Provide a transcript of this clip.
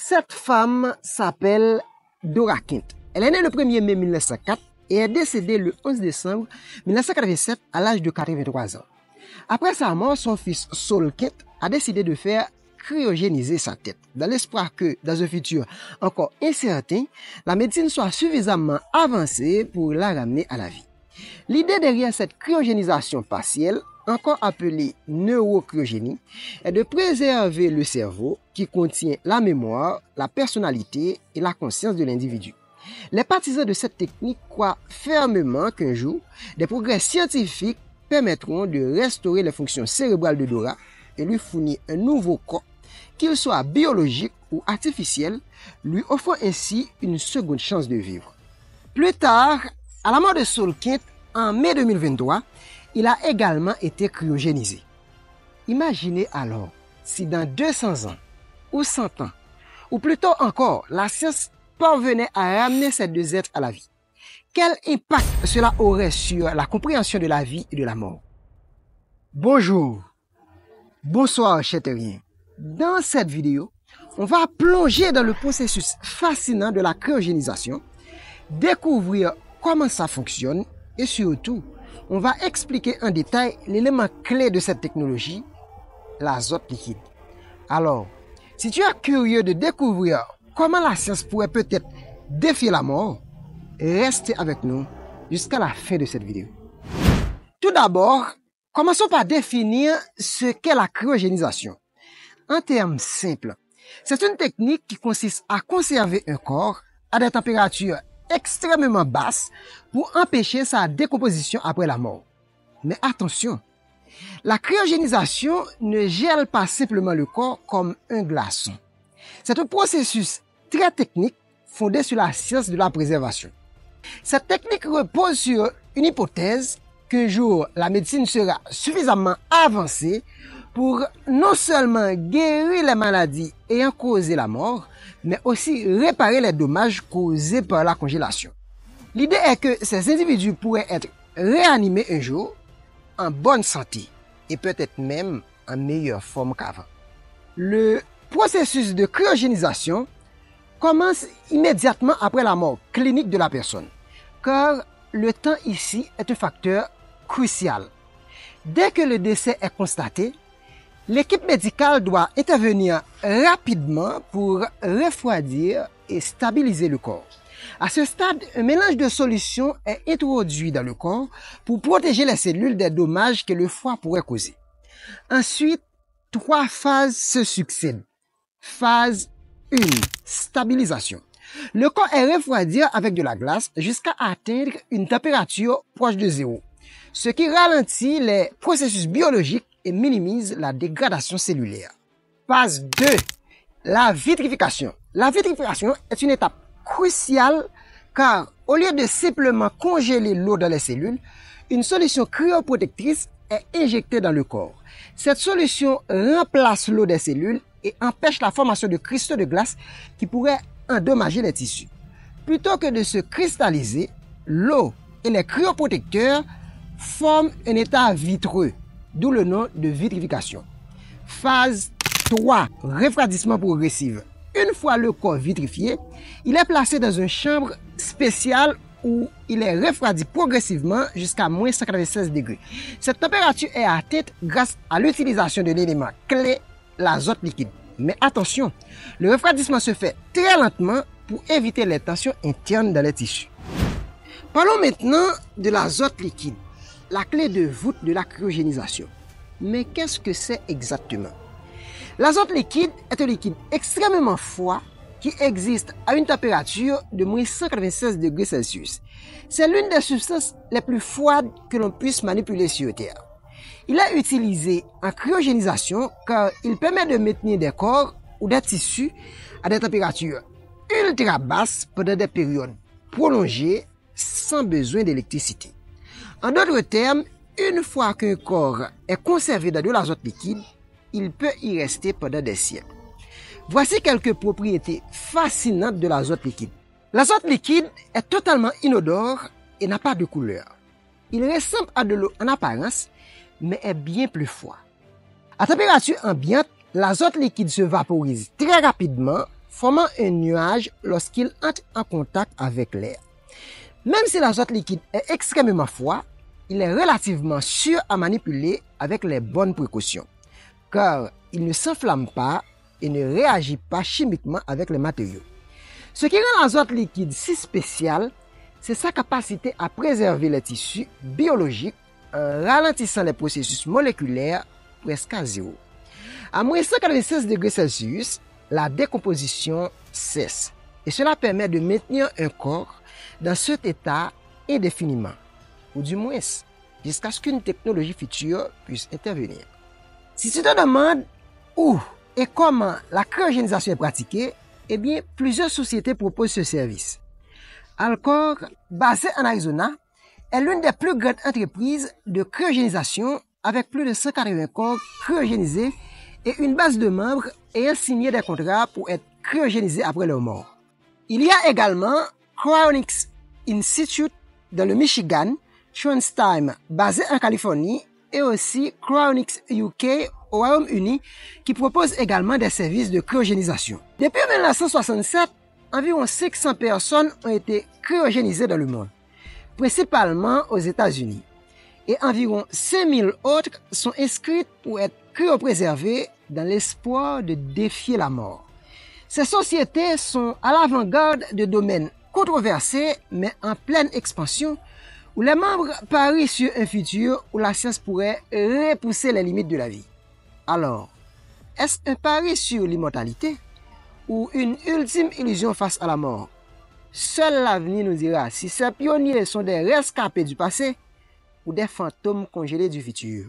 Cette femme s'appelle Dora Kent. Elle est née le 1er mai 1904 et est décédée le 11 décembre 1987 à l'âge de 83 ans. Après sa mort, son fils Saul Kent a décidé de faire cryogéniser sa tête, dans l'espoir que, dans un futur encore incertain, la médecine soit suffisamment avancée pour la ramener à la vie. L'idée derrière cette cryogénisation partielle, encore appelée neurocryogénie, est de préserver le cerveau qui contient la mémoire, la personnalité et la conscience de l'individu. Les partisans de cette technique croient fermement qu'un jour, des progrès scientifiques permettront de restaurer les fonctions cérébrales de Dora et lui fournir un nouveau corps, qu'il soit biologique ou artificiel, lui offrant ainsi une seconde chance de vivre. Plus tard, à la mort de Saul Kent, en mai 2023, il a également été cryogénisé. Imaginez alors si dans 200 ans, ou 100 ans, ou plutôt encore, la science parvenait à ramener ces deux êtres à la vie. Quel impact cela aurait sur la compréhension de la vie et de la mort? Bonjour, bonsoir chers terriens. Dans cette vidéo, on va plonger dans le processus fascinant de la cryogénisation, découvrir comment ça fonctionne et surtout, on va expliquer en détail l'élément clé de cette technologie, l'azote liquide. Alors, si tu es curieux de découvrir comment la science pourrait peut-être défier la mort, restez avec nous jusqu'à la fin de cette vidéo. Tout d'abord, commençons par définir ce qu'est la cryogénisation. En termes simples, c'est une technique qui consiste à conserver un corps à des températures extrêmement basses pour empêcher sa décomposition après la mort. Mais attention, la cryogénisation ne gèle pas simplement le corps comme un glaçon. C'est un processus très technique fondé sur la science de la préservation. Cette technique repose sur une hypothèse qu'un jour la médecine sera suffisamment avancée pour non seulement guérir les maladies ayant causé la mort, mais aussi réparer les dommages causés par la congélation. L'idée est que ces individus pourraient être réanimés un jour en bonne santé et peut-être même en meilleure forme qu'avant. Le processus de cryogénisation commence immédiatement après la mort clinique de la personne, car le temps ici est un facteur crucial. Dès que le décès est constaté, l'équipe médicale doit intervenir rapidement pour refroidir et stabiliser le corps. À ce stade, un mélange de solutions est introduit dans le corps pour protéger les cellules des dommages que le froid pourrait causer. Ensuite, 3 phases se succèdent. Phase 1, stabilisation. Le corps est refroidi avec de la glace jusqu'à atteindre une température proche de 0, ce qui ralentit les processus biologiques et minimise la dégradation cellulaire. Phase 2, la vitrification. La vitrification est une étape cruciale car au lieu de simplement congeler l'eau dans les cellules, une solution cryoprotectrice est injectée dans le corps. Cette solution remplace l'eau des cellules et empêche la formation de cristaux de glace qui pourraient endommager les tissus. Plutôt que de se cristalliser, l'eau et les cryoprotecteurs forment un état vitreux, d'où le nom de vitrification. Phase 3, refroidissement progressif. Une fois le corps vitrifié, il est placé dans une chambre spéciale où il est refroidi progressivement jusqu'à moins 196 degrés. Cette température est atteinte grâce à l'utilisation de l'élément clé, l'azote liquide. Mais attention, le refroidissement se fait très lentement pour éviter les tensions internes dans les tissus. Parlons maintenant de l'azote liquide, la clé de voûte de la cryogénisation. Mais qu'est-ce que c'est exactement? L'azote liquide est un liquide extrêmement froid qui existe à une température de moins 196 degrés Celsius. C'est l'une des substances les plus froides que l'on puisse manipuler sur Terre. Il est utilisé en cryogénisation car il permet de maintenir des corps ou des tissus à des températures ultra basses pendant des périodes prolongées sans besoin d'électricité. En d'autres termes, une fois qu'un corps est conservé dans de l'azote liquide, il peut y rester pendant des siècles. Voici quelques propriétés fascinantes de l'azote liquide. L'azote liquide est totalement inodore et n'a pas de couleur. Il ressemble à de l'eau en apparence, mais est bien plus froid. À température ambiante, l'azote liquide se vaporise très rapidement, formant un nuage lorsqu'il entre en contact avec l'air. Même si l'azote liquide est extrêmement froid, il est relativement sûr à manipuler avec les bonnes précautions, car il ne s'enflamme pas et ne réagit pas chimiquement avec les matériaux. Ce qui rend l'azote liquide si spécial, c'est sa capacité à préserver les tissus biologiques en ralentissant les processus moléculaires presque à zéro. À moins 196 degrés Celsius, la décomposition cesse et cela permet de maintenir un corps dans cet état indéfiniment, ou du moins jusqu'à ce qu'une technologie future puisse intervenir. Si tu te demandes où et comment la cryogénisation est pratiquée, eh bien, plusieurs sociétés proposent ce service. Alcor, basée en Arizona, est l'une des plus grandes entreprises de cryogénisation avec plus de 180 corps cryogénisés et une base de membres ayant signé des contrats pour être cryogénisés après leur mort. Il y a également Cryonics Institute dans le Michigan, Schwarzheim, basé en Californie, et aussi Cryonics UK au Royaume-Uni, qui propose également des services de cryogénisation. Depuis 1967, environ 500 personnes ont été cryogénisées dans le monde, principalement aux États-Unis, et environ 5000 autres sont inscrites pour être cryopréservées dans l'espoir de défier la mort. Ces sociétés sont à l'avant-garde de domaines controversés mais en pleine expansion, où les membres parient sur un futur où la science pourrait repousser les limites de la vie. Alors, est-ce un pari sur l'immortalité ou une ultime illusion face à la mort? Seul l'avenir nous dira si ces pionniers sont des rescapés du passé ou des fantômes congelés du futur.